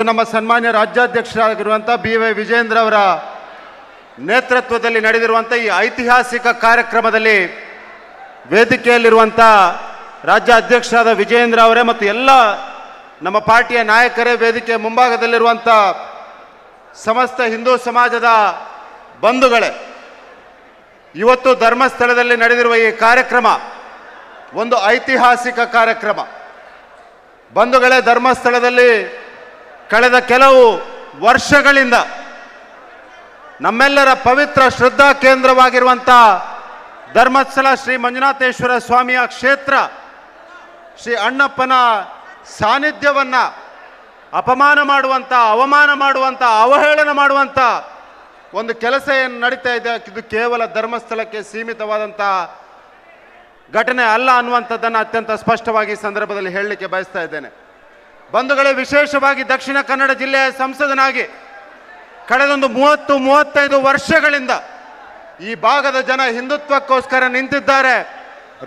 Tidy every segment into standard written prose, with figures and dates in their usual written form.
ನಮ್ಮ ಸನ್ಮಾನ್ಯ ರಾಜ್ಯಾಧ್ಯಕ್ಷರಾಗಿರುವಂಥ BY ವಿಜೇಂದ್ರ ಅವರ ನೇತೃತ್ವದಲ್ಲಿ ನಡೆದಿರುವಂಥ ಈ ಐತಿಹಾಸಿಕ ಕಾರ್ಯಕ್ರಮದಲ್ಲಿ ವೇದಿಕೆಯಲ್ಲಿರುವಂಥ ರಾಜ್ಯ ಅಧ್ಯಕ್ಷರಾದ ವಿಜೇಂದ್ರ ಅವರೇ ಮತ್ತು ಎಲ್ಲ ನಮ್ಮ ಪಾರ್ಟಿಯ ನಾಯಕರೇ, ವೇದಿಕೆ ಮುಂಭಾಗದಲ್ಲಿರುವಂಥ ಸಮಸ್ತ ಹಿಂದೂ ಸಮಾಜದ ಬಂಧುಗಳೇ, ಇವತ್ತು ಧರ್ಮಸ್ಥಳದಲ್ಲಿ ನಡೆದಿರುವ ಈ ಕಾರ್ಯಕ್ರಮ ಒಂದು ಐತಿಹಾಸಿಕ ಕಾರ್ಯಕ್ರಮ. ಬಂಧುಗಳೇ, ಧರ್ಮಸ್ಥಳದಲ್ಲಿ ಕಳೆದ ಕೆಲವು ವರ್ಷಗಳಿಂದ ನಮ್ಮೆಲ್ಲರ ಪವಿತ್ರ ಶ್ರದ್ಧಾ ಕೇಂದ್ರವಾಗಿರುವಂಥ ಧರ್ಮಸ್ಥಳ ಶ್ರೀ ಮಂಜುನಾಥೇಶ್ವರ ಸ್ವಾಮಿಯ ಕ್ಷೇತ್ರ ಶ್ರೀ ಅಣ್ಣಪ್ಪನ ಸಾನ್ನಿಧ್ಯವನ್ನು ಅಪಮಾನ ಮಾಡುವಂಥ, ಅವಮಾನ ಮಾಡುವಂಥ, ಅವಹೇಳನ ಮಾಡುವಂಥ ಒಂದು ಕೆಲಸ ಏನು ನಡೀತಾ ಇದೆ, ಇದು ಕೇವಲ ಧರ್ಮಸ್ಥಳಕ್ಕೆ ಸೀಮಿತವಾದಂಥ ಘಟನೆ ಅಲ್ಲ ಅನ್ನುವಂಥದ್ದನ್ನು ಅತ್ಯಂತ ಸ್ಪಷ್ಟವಾಗಿ ಈ ಸಂದರ್ಭದಲ್ಲಿ ಹೇಳಲಿಕ್ಕೆ ಬಯಸ್ತಾ ಇದ್ದೇನೆ. ಬಂಧುಗಳೇ, ವಿಶೇಷವಾಗಿ ದಕ್ಷಿಣ ಕನ್ನಡ ಜಿಲ್ಲೆಯ ಸಂಸದನಾಗಿ ಕಳೆದೊಂದು 30-35 ವರ್ಷಗಳಿಂದ ಈ ಭಾಗದ ಜನ ಹಿಂದುತ್ವಕ್ಕೋಸ್ಕರ ನಿಂತಿದ್ದಾರೆ,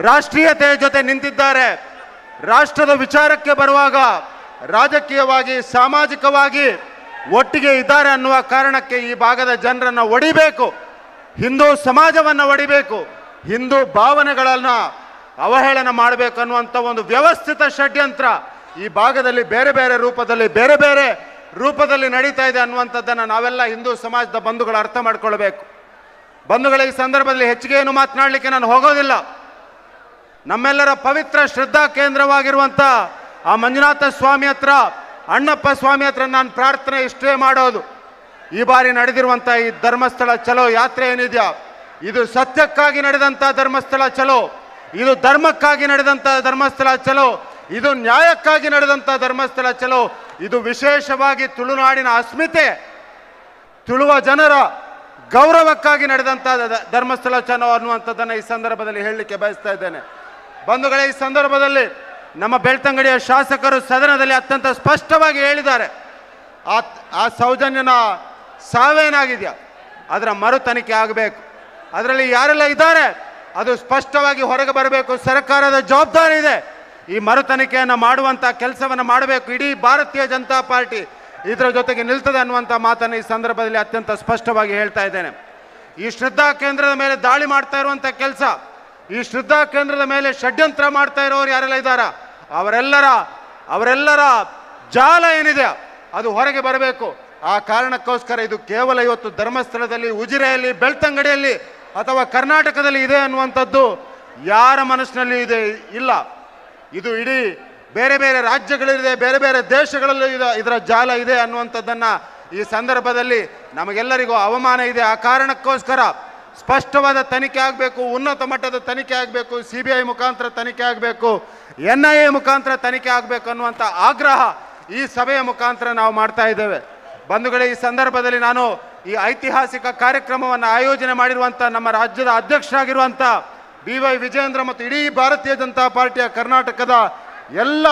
ರಾಷ್ಟ್ರೀಯತೆಯ ಜೊತೆ ನಿಂತಿದ್ದಾರೆ. ರಾಷ್ಟ್ರದ ವಿಚಾರಕ್ಕೆ ಬರುವಾಗ ರಾಜಕೀಯವಾಗಿ, ಸಾಮಾಜಿಕವಾಗಿ ಒಟ್ಟಿಗೆ ಇದ್ದಾರೆ ಅನ್ನುವ ಕಾರಣಕ್ಕೆ ಈ ಭಾಗದ ಜನರನ್ನು ಒಡಿಬೇಕು, ಹಿಂದೂ ಸಮಾಜವನ್ನು ಒಡಿಬೇಕು, ಹಿಂದೂ ಭಾವನೆಗಳನ್ನು ಅವಹೇಳನ ಮಾಡಬೇಕು ಅನ್ನುವಂಥ ಒಂದು ವ್ಯವಸ್ಥಿತ ಷಡ್ಯಂತ್ರ ಈ ಭಾಗದಲ್ಲಿ ಬೇರೆ ಬೇರೆ ರೂಪದಲ್ಲಿ ನಡೀತಾ ಇದೆ ಅನ್ನುವಂಥದ್ದನ್ನು ನಾವೆಲ್ಲ ಹಿಂದೂ ಸಮಾಜದ ಬಂಧುಗಳು ಅರ್ಥ ಮಾಡ್ಕೊಳ್ಬೇಕು. ಬಂಧುಗಳ ಈ ಸಂದರ್ಭದಲ್ಲಿ ಹೆಚ್ಚಿಗೆ ಏನು ಮಾತನಾಡಲಿಕ್ಕೆ ನಾನು ಹೋಗೋದಿಲ್ಲ. ನಮ್ಮೆಲ್ಲರ ಪವಿತ್ರ ಶ್ರದ್ಧಾ ಕೇಂದ್ರವಾಗಿರುವಂಥ ಆ ಮಂಜುನಾಥ ಸ್ವಾಮಿ ಹತ್ರ, ಅಣ್ಣಪ್ಪ ಸ್ವಾಮಿ ಹತ್ರ ನಾನು ಪ್ರಾರ್ಥನೆ ಇಷ್ಟೇ ಮಾಡೋದು, ಈ ಬಾರಿ ನಡೆದಿರುವಂಥ ಈ ಧರ್ಮಸ್ಥಳ ಚಲೋ ಯಾತ್ರೆ ಏನಿದೆಯಾ, ಇದು ಸತ್ಯಕ್ಕಾಗಿ ನಡೆದಂಥ ಧರ್ಮಸ್ಥಳ ಚಲೋ, ಇದು ಧರ್ಮಕ್ಕಾಗಿ ನಡೆದಂಥ ಧರ್ಮಸ್ಥಳ ಚಲೋ, ಇದು ನ್ಯಾಯಕ್ಕಾಗಿ ನಡೆದಂಥ ಧರ್ಮಸ್ಥಳ ಚಲೋ, ಇದು ವಿಶೇಷವಾಗಿ ತುಳುನಾಡಿನ ಅಸ್ಮಿತೆ, ತುಳುವ ಜನರ ಗೌರವಕ್ಕಾಗಿ ನಡೆದಂಥ ಧರ್ಮಸ್ಥಳ ಚಲೋ ಅನ್ನುವಂಥದ್ದನ್ನು ಈ ಸಂದರ್ಭದಲ್ಲಿ ಹೇಳಲಿಕ್ಕೆ ಬಯಸ್ತಾ ಇದ್ದೇನೆ. ಬಂಧುಗಳೇ, ಈ ಸಂದರ್ಭದಲ್ಲಿ ನಮ್ಮ ಬೆಳ್ತಂಗಡಿಯ ಶಾಸಕರು ಸದನದಲ್ಲಿ ಅತ್ಯಂತ ಸ್ಪಷ್ಟವಾಗಿ ಹೇಳಿದ್ದಾರೆ, ಆ ಸೌಜನ್ಯನ ಸಾವೇನಾಗಿದೆಯಾ ಅದರ ಮರು ತನಿಖೆ ಆಗಬೇಕು, ಅದರಲ್ಲಿ ಯಾರೆಲ್ಲ ಇದ್ದಾರೆ ಅದು ಸ್ಪಷ್ಟವಾಗಿ ಹೊರಗೆ ಬರಬೇಕು, ಸರ್ಕಾರದ ಜವಾಬ್ದಾರಿ ಇದೆ, ಈ ಮರು ತನಿಖೆಯನ್ನು ಮಾಡುವಂಥ ಕೆಲಸವನ್ನು ಮಾಡಬೇಕು. ಇಡೀ ಭಾರತೀಯ ಜನತಾ ಪಾರ್ಟಿ ಇದರ ಜೊತೆಗೆ ನಿಲ್ತದೆ ಅನ್ನುವಂಥ ಮಾತನ್ನು ಈ ಸಂದರ್ಭದಲ್ಲಿ ಅತ್ಯಂತ ಸ್ಪಷ್ಟವಾಗಿ ಹೇಳ್ತಾ ಇದ್ದೇನೆ. ಈ ಶ್ರದ್ಧಾ ಕೇಂದ್ರದ ಮೇಲೆ ದಾಳಿ ಮಾಡ್ತಾ ಇರುವಂಥ ಕೆಲಸ, ಈ ಶ್ರದ್ಧಾ ಕೇಂದ್ರದ ಮೇಲೆ ಷಡ್ಯಂತ್ರ ಮಾಡ್ತಾ ಇರೋರು ಯಾರೆಲ್ಲ ಇದ್ದಾರ ಅವರೆಲ್ಲರ ಜಾಲ ಏನಿದೆ ಅದು ಹೊರಗೆ ಬರಬೇಕು. ಆ ಕಾರಣಕ್ಕೋಸ್ಕರ ಇದು ಕೇವಲ ಇವತ್ತು ಧರ್ಮಸ್ಥಳದಲ್ಲಿ, ಉಜಿರೆಯಲ್ಲಿ, ಬೆಳ್ತಂಗಡಿಯಲ್ಲಿ ಅಥವಾ ಕರ್ನಾಟಕದಲ್ಲಿ ಇದೆ ಅನ್ನುವಂಥದ್ದು ಯಾರ ಮನಸ್ಸಿನಲ್ಲಿ ಇಲ್ಲ. ಇದು ಇಡೀ ಬೇರೆ ರಾಜ್ಯಗಳಿದೆ, ಬೇರೆ ದೇಶಗಳಲ್ಲೂ ಇದರ ಜಾಲ ಇದೆ ಅನ್ನುವಂಥದ್ದನ್ನು ಈ ಸಂದರ್ಭದಲ್ಲಿ ನಮಗೆಲ್ಲರಿಗೂ ಅವಮಾನ ಇದೆ. ಆ ಕಾರಣಕ್ಕೋಸ್ಕರ ಸ್ಪಷ್ಟವಾದ ತನಿಖೆ ಆಗಬೇಕು, ಉನ್ನತ ಮಟ್ಟದ ತನಿಖೆ ಆಗಬೇಕು, CBI ಮುಖಾಂತರ ತನಿಖೆ ಆಗಬೇಕು, NIA ಮುಖಾಂತರ ತನಿಖೆ ಆಗಬೇಕು ಅನ್ನುವಂಥ ಆಗ್ರಹ ಈ ಸಭೆಯ ಮುಖಾಂತರ ನಾವು ಮಾಡ್ತಾ ಇದ್ದೇವೆ. ಬಂಧುಗಳೇ, ಈ ಸಂದರ್ಭದಲ್ಲಿ ನಾನು ಈ ಐತಿಹಾಸಿಕ ಕಾರ್ಯಕ್ರಮವನ್ನು ಆಯೋಜನೆ ಮಾಡಿರುವಂಥ ನಮ್ಮ ರಾಜ್ಯದ ಅಧ್ಯಕ್ಷರಾಗಿರುವಂಥ BY ವಿಜೇಂದ್ರ ಮತ್ತು ಇಡೀ ಭಾರತೀಯ ಜನತಾ ಪಾರ್ಟಿಯ ಕರ್ನಾಟಕದ ಎಲ್ಲ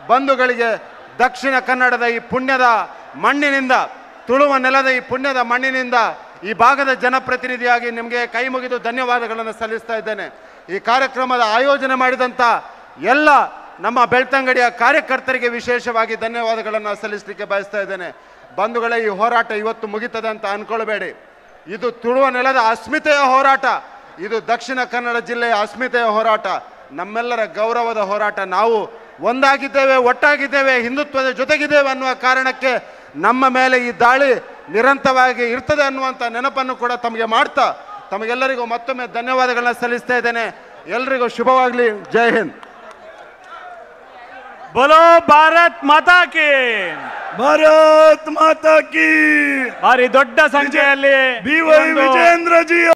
ಬಂಧುಗಳಿಗೆ ದಕ್ಷಿಣ ಕನ್ನಡದ ಈ ಪುಣ್ಯದ ಮಣ್ಣಿನಿಂದ, ತುಳುವ ನೆಲದ ಈ ಪುಣ್ಯದ ಮಣ್ಣಿನಿಂದ ಈ ಭಾಗದ ಜನಪ್ರತಿನಿಧಿಯಾಗಿ ನಿಮಗೆ ಕೈ ಮುಗಿದು ಧನ್ಯವಾದಗಳನ್ನು ಸಲ್ಲಿಸ್ತಾ ಇದ್ದೇನೆ. ಈ ಕಾರ್ಯಕ್ರಮದ ಆಯೋಜನೆ ಮಾಡಿದಂಥ ಎಲ್ಲ ನಮ್ಮ ಬೆಳ್ತಂಗಡಿಯ ಕಾರ್ಯಕರ್ತರಿಗೆ ವಿಶೇಷವಾಗಿ ಧನ್ಯವಾದಗಳನ್ನು ಸಲ್ಲಿಸಲಿಕ್ಕೆ ಬಯಸ್ತಾ ಇದ್ದೇನೆ. ಬಂಧುಗಳೇ, ಈ ಹೋರಾಟ ಇವತ್ತು ಮುಗಿತದೆ ಅಂತ ಅಂದ್ಕೊಳ್ಬೇಡಿ. ಇದು ತುಳುವ ನೆಲದ ಅಸ್ಮಿತೆಯ ಹೋರಾಟ, ಇದು ದಕ್ಷಿಣ ಕನ್ನಡ ಜಿಲ್ಲೆಯ ಅಸ್ಮಿತೆಯ ಹೋರಾಟ, ನಮ್ಮೆಲ್ಲರ ಗೌರವದ ಹೋರಾಟ. ನಾವು ಒಂದಾಗಿದ್ದೇವೆ, ಒಟ್ಟಾಗಿದ್ದೇವೆ, ಹಿಂದುತ್ವದ ಜೊತೆಗಿದ್ದೇವೆ ಅನ್ನುವ ಕಾರಣಕ್ಕೆ ನಮ್ಮ ಮೇಲೆ ಈ ದಾಳಿ ನಿರಂತರವಾಗಿ ಇರ್ತದೆ ಅನ್ನುವಂಥ ನೆನಪನ್ನು ಕೂಡ ತಮಗೆ ಮಾಡ್ತಾ ತಮಗೆಲ್ಲರಿಗೂ ಮತ್ತೊಮ್ಮೆ ಧನ್ಯವಾದಗಳನ್ನ ಸಲ್ಲಿಸ್ತಾ ಇದ್ದೇನೆ. ಎಲ್ರಿಗೂ ಶುಭವಾಗಲಿ. ಜೈ ಹಿಂದ್. बोलो भारत माता की, ಭಾರತ್ ಮಾತಾ ಕಿ. ಭಾರಿ ದೊಡ್ಡ ಸಂಖ್ಯೆಯಲ್ಲಿ BY ವಿಜೇಂದ್ರ ಜಿ